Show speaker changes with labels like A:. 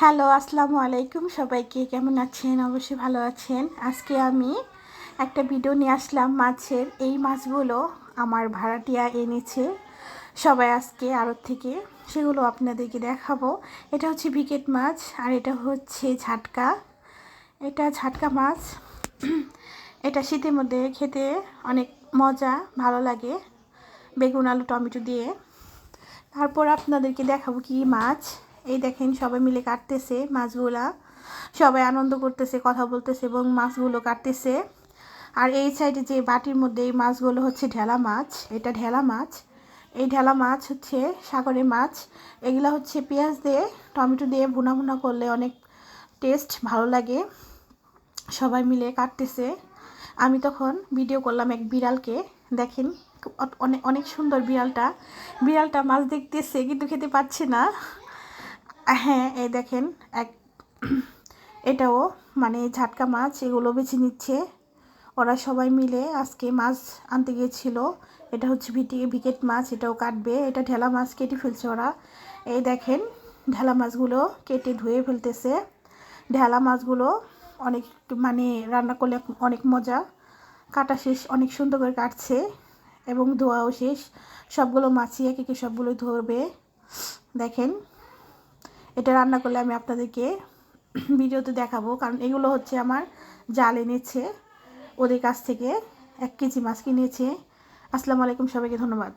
A: Hello, আসসালামু আলাইকুম। সবাইকে কেমন আছেন? অবশ্যই ভালো আছেন। আজকে আমি একটা ভিডিও নিয়ে আসলাম মাছের। এই মাছগুলো আমার ভাড়াটিয়া এনেছে সবাই আজকে আড়ত থেকে, সেগুলো আপনাদেরকে দেখাবো। এটা হচ্ছে বিকেট মাছ আর এটা হচ্ছে ঝাটকা। এটা ঝাটকা মাছ। এটা শীতের মধ্যে খেতে অনেক মজা, ভালো লাগে বেগুন আলু টমেটো দিয়ে। তারপর আপনাদেরকে দেখাবো কি মাছ। এই দেখেন সবাই মিলে কাটতেছে মাছগুলা, সবাই আনন্দ করতেছে, কথা বলতেছে এবং মাছগুলো কাটতেছে। আর এই সাইডে যে বাটির মধ্যে এই মাছগুলো হচ্ছে ঢেলা মাছ। এটা ঢেলা মাছ। এই ঢেলা মাছ হচ্ছে সাগরের মাছ। এগুলা হচ্ছে পেঁয়াজ দিয়ে টমেটো দিয়ে ভুনা ভুনা করলে অনেক টেস্ট ভালো লাগে। সবাই মিলে কাটতেছে। আমি তখন ভিডিও করলাম এক বিড়ালকে। দেখেন অনেক অনেক সুন্দর বিড়ালটা মাছ দেখতেছে কিন্তু খেতে পাচ্ছে না। হ্যাঁ, এই দেখেন এক এটাও মানে ঝাটকা মাছ, এগুলো বেছে নিচ্ছে ওরা সবাই মিলে। আজকে মাছ আনতে গিয়েছিল। এটা হচ্ছে বিকেট মাছ, এটাও কাটবে। এটা ঢেলা মাছ কেটে ফেলছে ওরা। এই দেখেন ঢেলা মাছগুলো কেটে ধুয়ে ফেলতেছে। ঢেলা মাছগুলো অনেক মানে রান্না করলে অনেক মজা। কাটা শেষ, অনেক সুন্দর করে কাটছে এবং ধোয়াও শেষ। সবগুলো মাছই একে একে সবগুলো ধরবে। দেখেন এটা রান্না করলে আমি আপনাদেরকে ভিডিওতে দেখাবো, কারণ এগুলো হচ্ছে আমার জাল এনেছে ওদের কাছ থেকে। 1 কেজি মাছ কিনেছে। আসসালামু আলাইকুম, সবাইকে ধন্যবাদ।